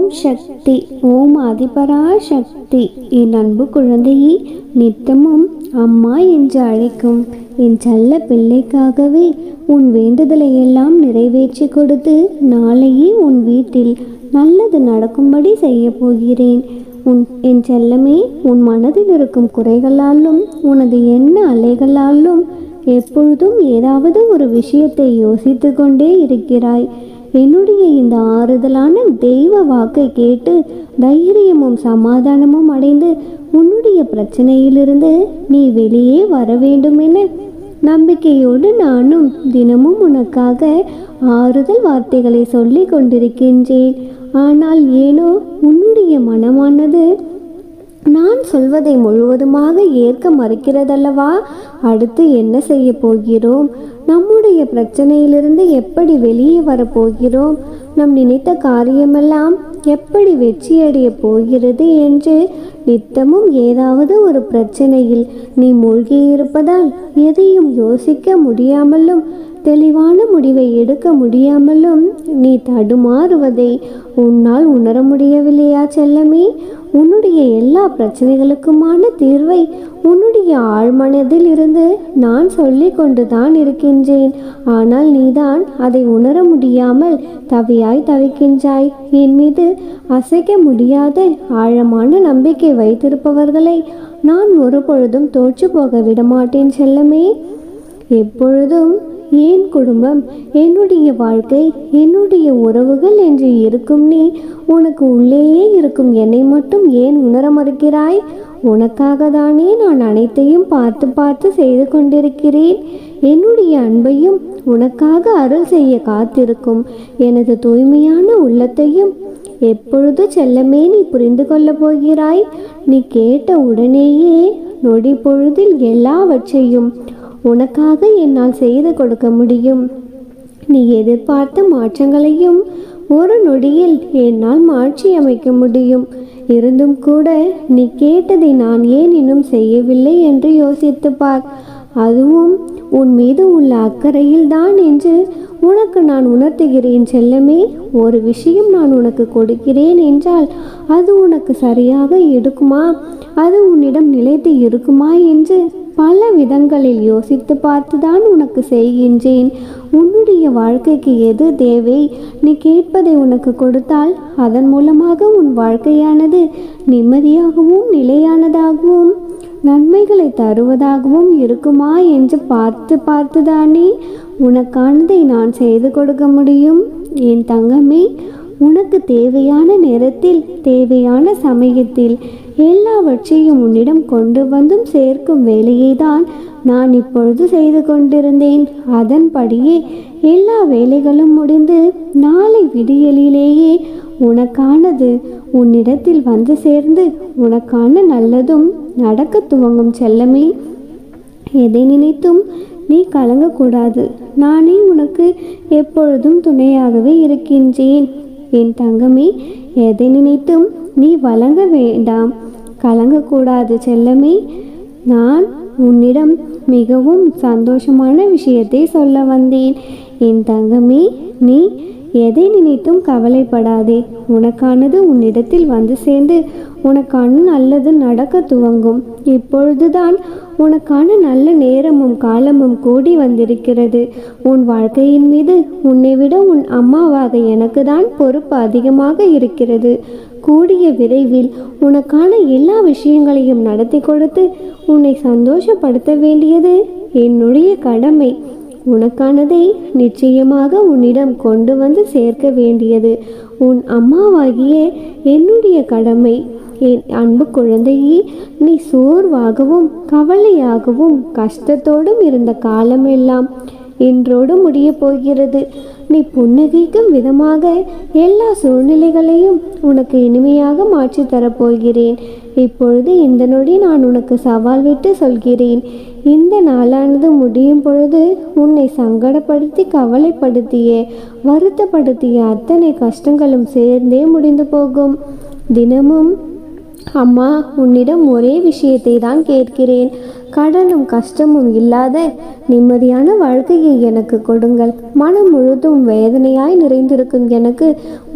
ஓம் சக்தி. ஓம் ஆதிபரா சக்தி. என் அன்பு குழந்தையே, நித்தமும் அம்மா என்று அழைக்கும் என் செல்ல பிள்ளைக்காகவே உன் வேண்டுதலை எல்லாம் நிறைவேற்றி கொடுத்து நாளையே உன் வீட்டில் நல்லது நடக்கும்படி செய்ய போகிறேன். என் செல்லமே, உன் மனதில் இருக்கும் குறைகளாலும் உனது எண்ண அலைகளாலும் எப்பொழுதும் ஏதாவது ஒரு விஷயத்தை யோசித்து கொண்டே இருக்கிறாய். என்னுடைய இந்த ஆறுதலான தெய்வ வாக்கை கேட்டு தைரியமும் சமாதானமும் அடைந்து உன்னுடைய பிரச்சனையிலிருந்து நீ வெளியே வர வேண்டும் என நம்பிக்கையோடு நானும் தினமும் உனக்காக ஆறுதல் வார்த்தைகளை சொல்லி கொண்டிருக்கின்றேன். ஆனால் ஏனோ உன்னுடைய மனமானது நான் சொல்வதை முழுவதுமாக ஏற்க மறுக்கிறதல்லவா? அடுத்து என்ன செய்ய போகிறோம்? நம்முடைய பிரச்சனையிலிருந்து எப்படி வெளியே வரப்போகிறோம்? நம் நினைத்த காரியமெல்லாம் எப்படி வெற்றியடைய போகிறது என்று நித்தமும் ஏதாவது ஒரு பிரச்சனையில் நீ மூழ்கியிருப்பதால் எதையும் யோசிக்க முடியாமலும் தெளிவான முடிவை எடுக்க முடியாமலும் நீ தடுமாறுவதை உன்னால் உணர முடியவில்லையா செல்லமே? உன்னுடைய எல்லா பிரச்சனைகளுக்குமான தீர்வை உன்னுடைய ஆழ்மனதில் இருந்து நான் சொல்லி கொண்டுதான் இருக்கின்றேன். ஆனால் நீதான் அதை உணர முடியாமல் தவியாய் தவிக்கின்றாய். என் மீது அசைக்க முடியாத ஆழமான நம்பிக்கை வைத்திருப்பவர்களை நான் ஒரு பொழுதும் தோற்று போக விடமாட்டேன் செல்லமே. எப்பொழுதும் என் குடும்பம், என்னுடைய வாழ்க்கை, என்னுடைய உறவுகள் என்று இருக்கும் நீ உனக்கு உள்ளேயே இருக்கும் என்னை மட்டும் ஏன் உணர மறுக்கிறாய்? உனக்காக தானே நான் அனைத்தையும் பார்த்து பார்த்து செய்து கொண்டிருக்கிறேன். என்னுடைய அன்பையும் உனக்காக அருள் செய்ய காத்திருக்கும் எனது தூய்மையான உள்ளத்தையும் எப்பொழுது செல்லமே நீ புரிந்து கொள்ளப் போகிறாய்? நீ கேட்ட உடனேயே நொடி பொழுதில் எல்லாவற்றையும் உனக்காக என்னால் செய்து கொடுக்க முடியும். நீ எதிர்பார்த்த மாற்றங்களையும் ஒரு நொடியில் என்னால் மாற்றி அமைக்க முடியும். இருந்தும் கூட நீ கேட்டதை நான் ஏன் இன்னும் செய்யவில்லை என்று யோசித்து பார். அதுவும் உன் மீது உள்ள அக்கறையில் தான் என்று உனக்கு நான் உணர்த்துகிறேன் செல்லமே. ஒரு விஷயம் நான் உனக்கு கொடுக்கிறேன் என்றால் அது உனக்கு சரியாக இருக்குமா, அது உன்னிடம் நிலைத்து இருக்குமா என்று பல விதங்களில் யோசித்து பார்த்துதான் உனக்கு செய்கின்றேன். உன்னுடைய வாழ்க்கைக்கு எது தேவை? நீ கேட்பதை உனக்கு கொடுத்தால் அதன் மூலமாக உன் வாழ்க்கையானது நிம்மதியாகவும் நிலையானதாகவும் நன்மைகளை தருவதாகவும் இருக்குமா என்று பார்த்து பார்த்துதானே உனக்கானதை நான் செய்து கொடுக்க முடியும். என் தங்கமே, உனக்கு தேவையான நேரத்தில் தேவையான சமயத்தில் எல்லாவற்றையும் உன்னிடம் கொண்டு வந்தும் சேர்க்கும் வேலையை தான் நான் இப்பொழுது செய்து கொண்டிருந்தேன். அதன்படியே எல்லா வேலைகளும் முடிந்து நாளை விடியலிலேயே உனக்கானது உன்னிடத்தில் வந்து சேர்ந்து உனக்கான நல்லதும் நடக்க துவங்கும் செல்லமே. எதை நினைத்தும் நீ கலங்கக்கூடாது. நானே உனக்கு எப்பொழுதும் துணையாகவே இருக்கின்றேன். என் தங்கமே, எதை நினைத்தும் நீ வழங்க வேண்டாம், கலங்கக்கூடாது செல்லமே. நான் உன்னிடம் மிகவும் சந்தோஷமான விஷயத்தை சொல்ல வந்தேன். என் தங்கமே, நீ எதை நினைத்தும் கவலைப்படாதே. உனக்கானது உன்னிடத்தில் வந்து சேர்ந்து உனக்கான நல்லது நடக்க துவங்கும். இப்பொழுதுதான் உனக்கான நல்ல நேரமும் காலமும் கூடி வந்திருக்கிறது. உன் வாழ்க்கையின் மீது உன்னை விட உன் அம்மாவாக எனக்கு தான் பொறுப்பு அதிகமாக இருக்கிறது. கூடிய விரைவில் உனக்கான எல்லா விஷயங்களையும் நடத்தி கொடுத்து உன்னை சந்தோஷப்படுத்த வேண்டியது என்னுடைய கடமை. உனக்கானதை நிச்சயமாக உன்னிடம் கொண்டு வந்து சேர்க்க வேண்டியது உன் அம்மாவாகிய என்னுடைய கடமை. என் அன்பு குழந்தையே, நீ சோர்வாகவும் கவலையாகவும் கஷ்டத்தோடும் இருந்த காலமெல்லாம் இன்றோடு முடிய போகிறது. நீ புன்னகைக்கும் விதமாக எல்லா சூழ்நிலைகளையும் உனக்கு இனிமையாக மாற்றி தரப்போகிறேன். இப்பொழுது இந்த நொடி நான் உனக்கு சவால் விட்டு சொல்கிறேன். இந்த நாளானது முடியும் பொழுது உன்னை சங்கடப்படுத்தி கவலைப்படுத்திய வருத்தப்படுத்திய அத்தனை கஷ்டங்களும் சேர்ந்தே முடிந்து போகும். தினமும் அம்மா உன்னிடம் ஒரே விஷயத்தை தான் கேட்கிறேன். கடனும் கஷ்டமும் இல்லாத நிம்மதியான வாழ்க்கையை எனக்கு கொடுங்கள். மனம் முழுதும் வேதனையாய் நிறைந்திருக்கும் எனக்கு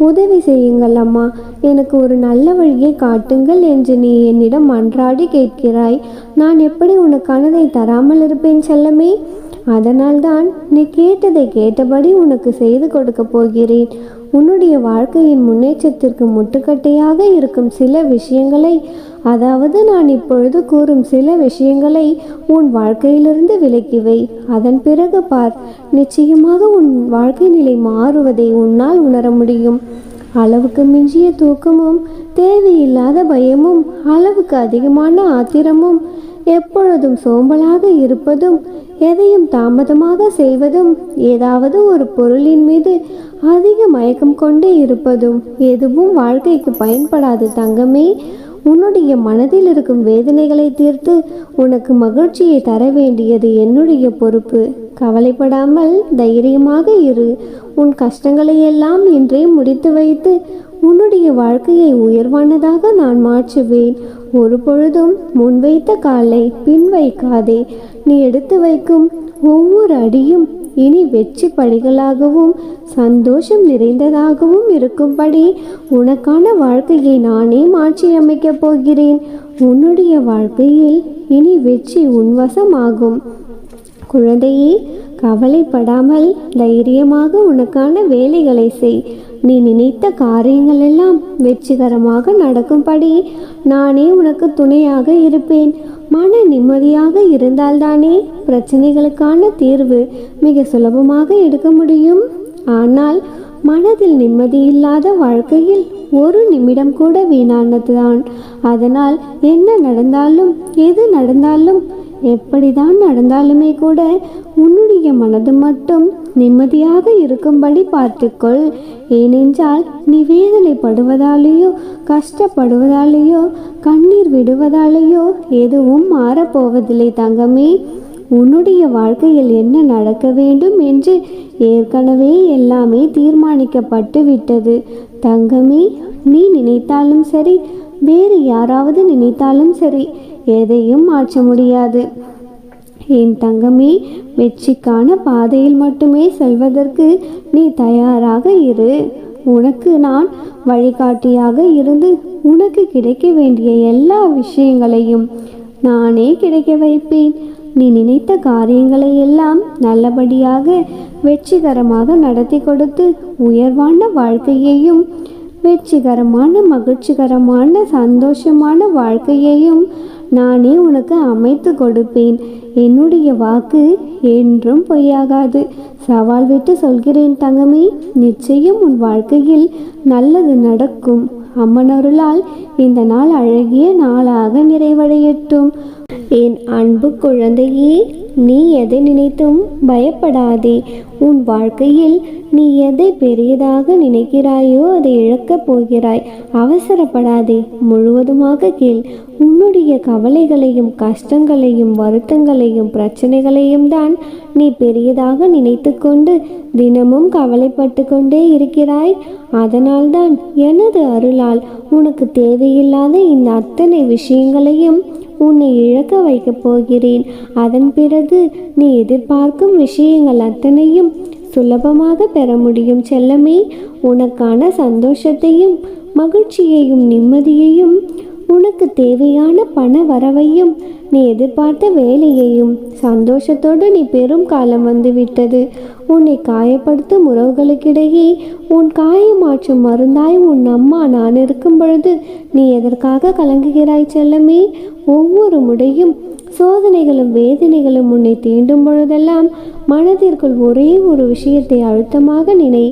உதவி செய்யுங்கள் அம்மா. எனக்கு ஒரு நல்ல வழியை காட்டுங்கள் என்று நீ என்னிடம் மன்றாடி கேட்கிறாய். நான் எப்படி உனக்கானதை தராமல் இருப்பேன் செல்லமே? அதனால்தான் நீ கேட்டதை கேட்டபடி உனக்கு செய்து கொடுக்க போகிறேன். உன்னுடைய வாழ்க்கையின் முன்னேற்றத்திற்கு முட்டுக்கட்டையாக இருக்கும் சில விஷயங்களை, அதாவது நான் இப்பொழுது கூறும் சில விஷயங்களை உன் வாழ்க்கையிலிருந்து விலக்கிவை. அதன் பிறகு பார், நிச்சயமாக உன் வாழ்க்கை நிலை மாறுவதை உன்னால் உணர முடியும். அளவுக்கு மிஞ்சிய தூக்கமும், தேவையில்லாத பயமும், அளவுக்கு அதிகமான ஆத்திரமும், எப்பொழுதும் சோம்பலாக இருப்பதும், எதையும் தாமதமாக செய்வதும், ஏதாவது ஒரு பொருளின் மீது அதிக மயக்கம் கொண்டே இருப்பதும் எதுவும் வாழ்க்கைக்கு பயன்படாது தங்கமே. உன்னுடைய மனதில் இருக்கும் வேதனைகளை தீர்த்து உனக்கு மகிழ்ச்சியை தர வேண்டியது என்னுடைய பொறுப்பு. கவலைப்படாமல் தைரியமாக இரு. உன் கஷ்டங்களை எல்லாம் இன்றே முடித்து வைத்து உன்னுடைய வாழ்க்கையை உயர்வானதாக நான் மாற்றுவேன். ஒரு பொழுதும் முன்வைத்த காலை பின் வைக்காதே. நீ எடுத்து வைக்கும் ஒவ்வொரு அடியும் இனி வெற்றி படிகளாகவும் சந்தோஷம் நிறைந்ததாகவும் இருக்கும்படி உனக்கான வாழ்க்கையை நானே மாற்றியமைக்கப் போகிறேன். உன்னுடைய வாழ்க்கையில் இனி வெற்றி உன்வசமாகும். குழந்தையே, கவலைப்படாமல் தைரியமாக உனக்கான வேலைகளை செய். நீ நினைத்த காரியங்கள் எல்லாம் வெற்றிகரமாக நடக்கும்படி நானே உனக்கு துணையாக இருப்பேன். மன நிம்மதியாக இருந்தால்தானே பிரச்சனைகளுக்கான தீர்வு மிக சுலபமாக எடுக்க முடியும். ஆனால் மனதில் நிம்மதியில்லாத வாழ்க்கையில் ஒரு நிமிடம் கூட வீணானதுதான். அதனால் என்ன நடந்தாலும், எது நடந்தாலும், எப்படிதான் நடந்தாலுமே கூட உன்னுடைய மனது மட்டும் நிம்மதியாக இருக்கும்படி பார்த்துக்கொள். ஏனென்றால் நீ வேதனைப்படுவதாலேயோ, கஷ்டப்படுவதாலேயோ, கண்ணீர் விடுவதாலேயோ எதுவும் மாறப்போவதில்லை தங்கமே. உன்னுடைய வாழ்க்கையில் என்ன நடக்க வேண்டும் என்று ஏற்கனவே எல்லாமே தீர்மானிக்கப்பட்டு விட்டது தங்கமே. நீ நினைத்தாலும் சரி, வேறு யாராவது நினைத்தாலும் சரி, எதையும் மாற்ற முடியாது. என் தங்கமே, வெற்றிக்கான பாதையில் மட்டுமே செல்வதற்கு நீ தயாராக இரு. உனக்கு நான் வழிகாட்டியாக இருந்து உனக்கு கிடைக்க வேண்டிய எல்லா விஷயங்களையும் நானே கிடைக்க வைப்பேன். நீ நினைத்த காரியங்களை எல்லாம் நல்லபடியாக வெற்றிகரமாக நடத்தி கொடுத்து உயர்வான வாழ்க்கையையும், வெற்றிகரமான, மகிழ்ச்சிகரமான, சந்தோஷமான வாழ்க்கையையும் நானே உனக்கு அமைத்து கொடுப்பேன். என்னுடைய வாக்கு என்றும் பொய்யாகாது. சவால் விட்டு சொல்கிறேன் தங்கமே, நிச்சயம் உன் வாழ்க்கையில் நல்லது நடக்கும். அம்மனருளால் இந்த நாள் அழகிய நாளாக நிறைவடையட்டும். என் அன்பு குழந்தையே, நீ எதை நினைத்தும் பயப்படாதே. உன் வாழ்க்கையில் நீ எதை பெரியதாக நினைக்கிறாயோ அதை இழக்கப் போகிறாய். அவசரப்படாதே, முழுவதுமாக கேள். உன்னுடைய கவலைகளையும், கஷ்டங்களையும், வருத்தங்களையும், பிரச்சனைகளையும் தான் நீ பெரியதாக நினைத்து கொண்டு தினமும் கவலைப்பட்டு கொண்டே இருக்கிறாய். அதனால்தான் எனது அருளால் உனக்கு தேவையில்லாத இந்த அத்தனை விஷயங்களையும் உன்னை இழக்க வைக்கப் போகிறேன். அதன் பிறகு நீ எதிர்பார்க்கும் விஷயங்கள் அத்தனையும் சுலபமாக பெற முடியும் செல்லமே. உனக்கான சந்தோஷத்தையும், மகிழ்ச்சியையும், நிம்மதியையும், உனக்கு தேவையான பண வரவையும், நீ எதிர்பார்த்த வேலையையும் சந்தோஷத்தோடு நீ பெரும் காலம் வந்துவிட்டது. உன்னை காயப்படுத்தும் உறவுகளுக்கிடையே உன் காயமாற்றும் மருந்தாய் உன் அம்மா நான் இருக்கும் பொழுது நீ எதற்காக கலங்குகிறாய் செல்லமே? ஒவ்வொரு முறையும் சோதனைகளும் வேதனைகளும் உன்னை தீண்டும் பொழுதெல்லாம் மனதிற்குள் ஒரே ஒரு விஷயத்தை அழுத்தமாக நினை.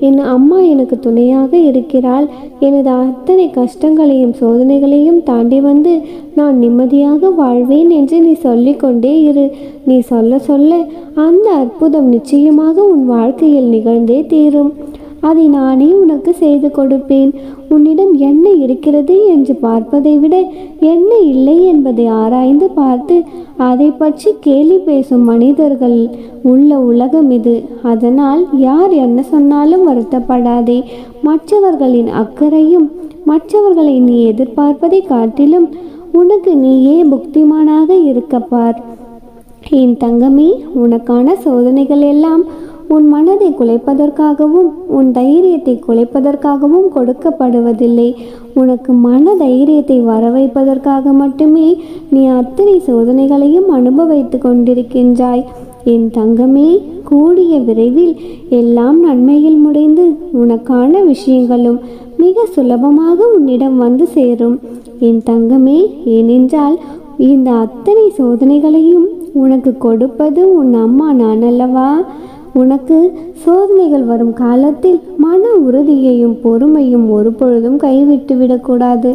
என் அம்மா எனக்கு துணையாக இருக்கிறாள். எனது அத்தனை கஷ்டங்களையும் சோதனைகளையும் தாண்டி வந்து நான் நிம்மதியாக வாழ்வேன் என்று நீ சொல்லிக்கொண்டே இரு. நீ சொல்ல சொல்ல அந்த அற்புதம் நிச்சயமாக உன் வாழ்க்கையில் நிகழ்ந்தே தீரும். அதை நானே உனக்கு செய்து கொடுப்பேன். உன்னிடம் என்ன இருக்கிறது என்று பார்ப்பதை விட என்ன இல்லை என்பதை ஆராய்ந்து பார்த்து அதை பற்றி கேலி பேசும் மனிதர்கள் உள்ள உலகம் இது. அதனால் யார் என்ன சொன்னாலும் வருத்தப்படாதே. மற்றவர்களின் அக்கறையும் மற்றவர்களை நீ எதிர்பார்ப்பதை காட்டிலும் உனக்கு நீயே புக்திமானாக இருக்கப்பார். என் தங்கமே, உனக்கான சோதனைகள் எல்லாம் உன் மனதை குலைப்பதற்காகவும் உன் தைரியத்தை குலைப்பதற்காகவும் கொடுக்கப்படுவதில்லை. உனக்கு மன தைரியத்தை வர வைப்பதற்காக மட்டுமே நீ அத்தனை சோதனைகளையும் அனுபவித்து கொண்டிருக்கின்றாய். என் தங்கமே, கூடிய விரைவில் எல்லாம் நன்மையில் முடிந்து உனக்கான விஷயங்களும் மிக சுலபமாக உன்னிடம் வந்து சேரும். என் தங்கமே, ஏனென்றால் இந்த அத்தனை சோதனைகளையும் உனக்கு கொடுப்பது உன் அம்மா நான் அல்லவா? உனக்கு சோதனைகள் வரும் காலத்தில் மன உறுதியையும் பொறுமையும் ஒரு பொழுதும் கைவிட்டு விடக்கூடாது.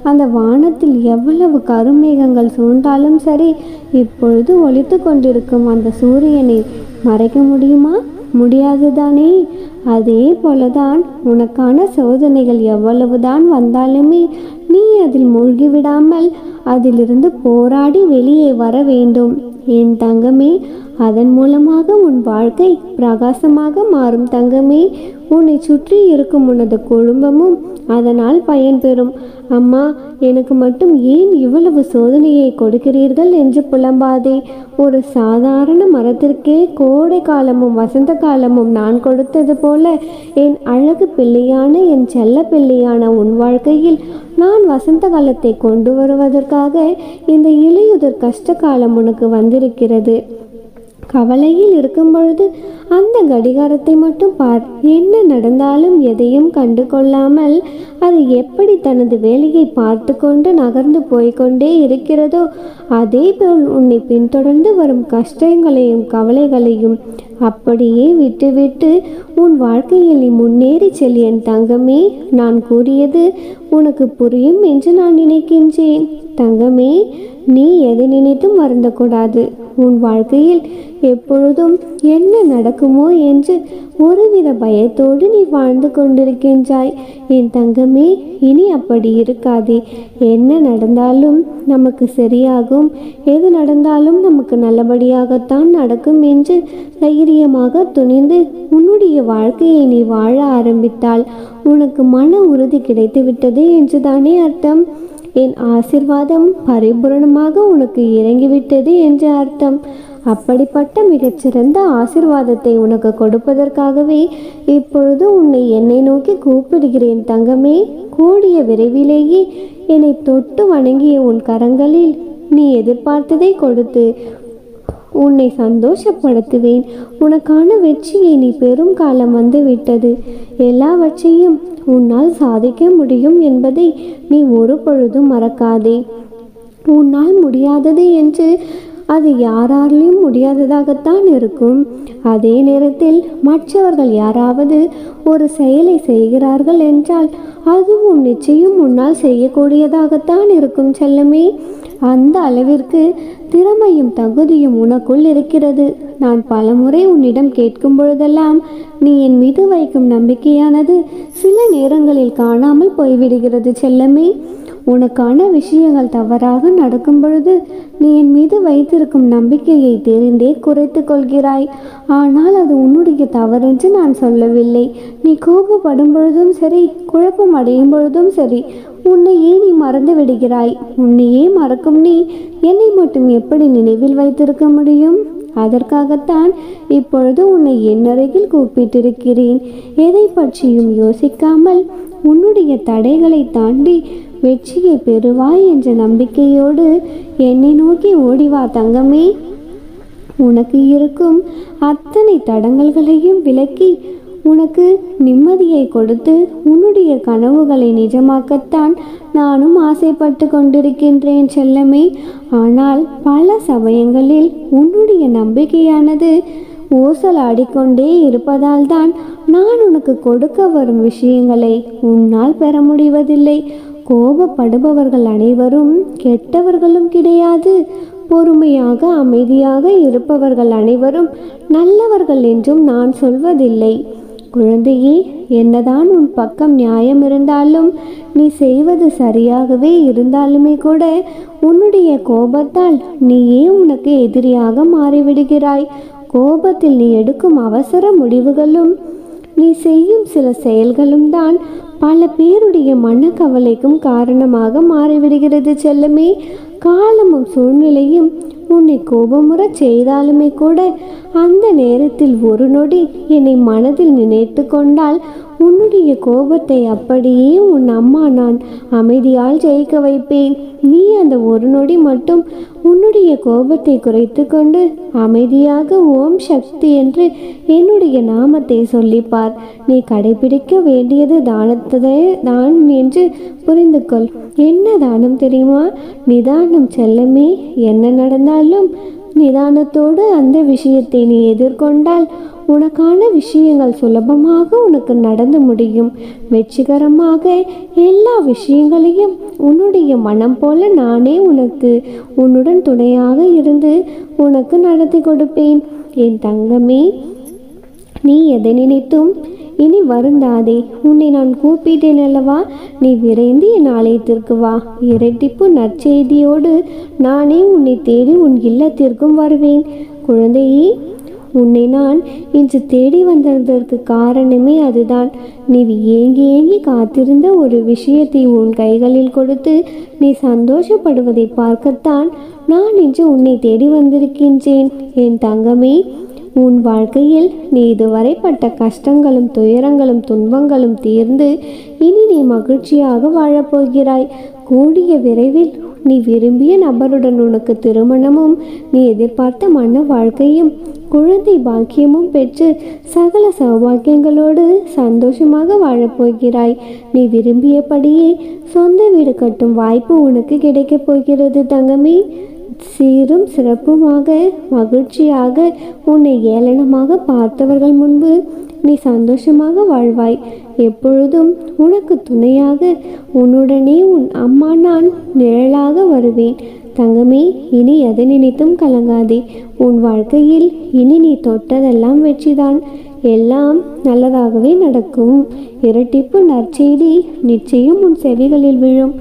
அந்த வானத்தில் எவ்வளவு கருமேகங்கள் சூழ்ந்தாலும் சரி, இப்பொழுது ஒளித்து கொண்டிருக்கும் அந்த சூரியனை மறைக்க முடியுமா? முடியாதுதானே? அதே போலதான் உனக்கான சோதனைகள் எவ்வளவுதான் வந்தாலுமே நீ அதில் மூழ்கிவிடாமல் அதிலிருந்து போராடி வெளியே வர வேண்டும். என் தங்கமே, அதன் மூலமாக உன் வாழ்க்கை பிரகாசமாக மாறும். தங்கமே, உன்னை சுற்றி இருக்கும் உனது குடும்பமும் அதனால் பயன்பெறும். அம்மா, எனக்கு மட்டும் ஏன் இவ்வளவு சோதனையை கொடுக்கிறீர்கள் என்று புலம்பாதே. ஒரு சாதாரண மரத்திற்கே கோடை காலமும் வசந்த காலமும் நான் கொடுத்தது போல என் அழகு பிள்ளையான என் செல்ல பிள்ளையான உன் வாழ்க்கையில் நான் வசந்த காலத்தை கொண்டு வருவதற்காக இந்த இலையுதிர் கஷ்ட காலம் உனக்கு வந்திருக்கிறது. கவலையில் இருக்கும் பொழுது அந்த கடிகாரத்தை மட்டும் பார். என்ன நடந்தாலும் எதையும் கண்டு கொள்ளாமல் அது எப்படி தனது வேலையை பார்த்து கொண்டு நகர்ந்து போய்கொண்டே இருக்கிறதோ, அதே போல் உன்னை பின்தொடர்ந்து வரும் கஷ்டங்களையும் கவலைகளையும் அப்படியே விட்டுவிட்டு உன் வாழ்க்கையில் நீ முன்னேறி செல். என் தங்கமே, நான் கூறியது உனக்கு புரியும் என்று நான் நினைக்கின்றேன். தங்கமே, நீ எதை நினைத்தும் வருந்தக்கூடாது. உன் வாழ்க்கையில் எப்பொழுதும் என்ன நடக்குமோ என்று ஒருவித பயத்தோடு நீ வாழ்ந்து கொண்டிருக்கின்றாய். என் தங்கமே, இனி அப்படி இருக்காதே. என்ன நடந்தாலும் நமக்கு சரியாகும், எது நடந்தாலும் நமக்கு நல்லபடியாகத்தான் நடக்கும் என்று தைரியமாக துணிந்து உன்னுடைய வாழ்க்கையை நீ வாழ ஆரம்பித்தால் உனக்கு மன உறுதி கிடைத்துவிட்டது என்றுதானே அர்த்தம். என் ஆசிர்வாதம் பரிபூரணமாக உனக்கு இறங்கிவிட்டது என்று அர்த்தம். அப்படிப்பட்ட மிகச்சிறந்த ஆசிர்வாதத்தை உனக்கு கொடுப்பதற்காகவே இப்பொழுது உன்னை என்னை நோக்கி கூப்பிடுகிறேன். தங்கமே, கூடிய விரைவிலேயே என்னை தொட்டு வணங்கிய உன் கரங்களில் நீ எதிர்பார்த்ததை கொடுத்து உன்னை சந்தோஷப்படுத்துவேன். உனக்கான வெற்றியை நீ பெரும் காலம் வந்து விட்டது. எல்லாவற்றையும் உன்னால் சாதிக்க முடியும் என்பதை நீ ஒரு பொழுதும் மறக்காதே. உன்னால் முடியாதது என்று அது யாராலையும் முடியாததாகத்தான் இருக்கும். அதே நேரத்தில் மற்றவர்கள் யாராவது ஒரு செயலை செய்கிறார்கள் என்றால் அதுவும் நிச்சயம் உன்னால் செய்யக்கூடியதாகத்தான் இருக்கும் செல்லமே. அந்த அளவிற்கு திறமையும் தகுதியும் உனக்குள் இருக்கிறது. நான் பலமுறை உன்னிடம் கேட்கும் பொழுதெல்லாம் நீ என் மீது வைக்கும் நம்பிக்கையானது சில நேரங்களில் காணாமல் போய்விடுகிறது செல்லமே. உனக்கான விஷயங்கள் தவறாக நடக்கும் பொழுது நீ என் மீது வைத்திருக்கும் நம்பிக்கையை தெரிந்தே குறைத்து கொள்கிறாய். ஆனால் அது உன்னுடைய தவறென்று நான் சொல்லவில்லை. நீ கோபப்படும் பொழுதும் சரி, குழப்பம் அடையும் பொழுதும் சரி, உன்னையே நீ மறந்து விடுகிறாய். உன்னையே மறக்கும் நீ என்னை மட்டும் எப்படி நினைவில் வைத்திருக்க முடியும்? அதற்காகத்தான் இப்பொழுது உன்னை என்னருகில் கூப்பிட்டிருக்கிறேன். எதை பற்றியும் யோசிக்காமல் உன்னுடைய தடைகளை தாண்டி வெற்றியை பெறுவாய் என்ற நம்பிக்கையோடு என்னை நோக்கி ஓடிவா தங்கமே. உனக்கு இருக்கும் அத்தனை தடங்கல்களையும் விலக்கி உனக்கு நிம்மதியை கொடுத்து உன்னுடைய கனவுகளை நிஜமாக்கத்தான் நானும் ஆசைப்பட்டு கொண்டிருக்கின்றேன் செல்லமே. ஆனால் பல சமயங்களில் உன்னுடைய நம்பிக்கையானது ஊசலாடிக்கொண்டே இருப்பதால் தான் நான் உனக்கு கொடுக்க வரும் விஷயங்களை உன்னால் பெற முடிவதில்லை. கோபப்படுபவர்கள் அனைவரும் கெட்டவர்களும் கிடையாது. பொறுமையாக அமைதியாக இருப்பவர்கள் அனைவரும் நல்லவர்கள் என்றும் நான் சொல்வதில்லை. குழந்தையே, என்னதான் உன் பக்கம் நியாயம் இருந்தாலும் நீ செய்வது சரியாகவே இருந்தாலுமே கூட உன்னுடைய கோபத்தால் நீயே உனக்கு எதிரியாக மாறிவிடுகிறாய். கோபத்தில் நீ எடுக்கும் அவசர முடிவுகளும் நீ செய்யும் சில செயல்களும் தான் பல பேருடைய மனக்கவலைக்கும் காரணமாக மாறிவிடுகிறது செல்லமே. காலமும் சூழ்நிலையும் உன்னை கோபமுற செய்தாலுமே கூட அந்த நேரத்தில் ஒரு நொடி என்னை மனதில் நினைத்து கொண்டால் உன்னுடைய கோபத்தை அப்படியே உன் அம்மா நான் அமைதியால் ஜெயிக்க வைப்பேன். நீ அந்த ஒரு நொடி மட்டும் உன்னுடைய கோபத்தை குறைத்து கொண்டு அமைதியாக ஓம் சக்தி என்று என்னுடைய நாமத்தை சொல்லிப்பார். நீ கடைபிடிக்க வேண்டியது தானத்தை தான் என்று புரிந்து கொள். என்ன தானம் தெரியுமா? நிதானம் செல்லமே. என்ன நடந்தாலும் நிதானத்தோடு அந்த விஷயத்தை நீ எதிர்கொண்டால் உனக்கான விஷயங்கள் சுலபமாக உனக்கு நடந்து முடியும். வெற்றிகரமாக எல்லா விஷயங்களையும் உன்னுடைய மனம் போல நானே உன்னுடன் துணையாக இருந்து உனக்கு நடத்தி கொடுப்பேன். என் தங்கமே, நீ எதை நினைத்தும் இனி வருந்தாதே. உன்னை நான் கூப்பிட்டேன் அல்லவா? நீ விரைந்து என் ஆலயத்திற்கு வா. இரட்டிப்பு நற்செய்தியோடு நானே உன்னை தேடி உன் இல்லத்திற்கும் வருவேன். குழந்தையே, உன்னை நான் இன்று தேடி வந்ததற்கு காரணமே அதுதான். நீ ஏங்கி ஏங்கி காத்திருந்த ஒரு விஷயத்தை உன் கைகளில் கொடுத்து நீ சந்தோஷப்படுவதை பார்க்கத்தான் நான் இன்று உன்னை தேடி வந்திருக்கின்றேன். என் தங்கமே, உன் வாழ்க்கையில் நீ இதுவரை பட்ட கஷ்டங்களும் துயரங்களும் துன்பங்களும் தீர்ந்து இனி நீ மகிழ்ச்சியாக வாழப்போகிறாய். கூடிய விரைவில் நீ விரும்பிய நபருடன் உனக்கு திருமணமும் நீ எதிர்பார்த்த மன வாழ்க்கையும் குழந்தை பாக்கியமும் பெற்று சகல சௌபாக்கியங்களோடு சந்தோஷமாக வாழப்போகிறாய். நீ விரும்பியபடியே சொந்த வீடு கட்டும் வாய்ப்பு உனக்கு கிடைக்கப் போகிறது தங்கமே. சீரும் சிறப்புமாக மகிழ்ச்சியாக உன்னை ஏளனமாக பார்த்தவர்கள் முன்பு நீ சந்தோஷமாக வாழ்வாய். எப்பொழுதும் உனக்கு துணையாக உன்னுடனே உன் அம்மா நான் நிழலாக வருவேன். தங்கமே, இனி எதை நினைத்தும் கலங்காதே. உன் வாழ்க்கையில் இனி நீ தொட்டதெல்லாம் வெற்றிதான். எல்லாம் நல்லதாகவே நடக்கும். இரட்டிப்பு நற்செய்தி நிச்சயம் உன் செவிகளில் விழும்.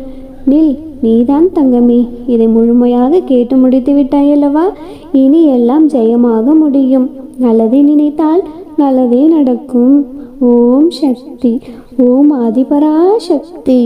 நீதான் தங்கமே, இதை முழுமையாக கேட்டு முடித்து விட்டாயல்லவா? இனி எல்லாம் ஜெயமாக முடியும். நல்லதை நினைத்தால் நல்லதே நடக்கும். ஓம் சக்தி. ஓம் ஆதிபராசக்தி.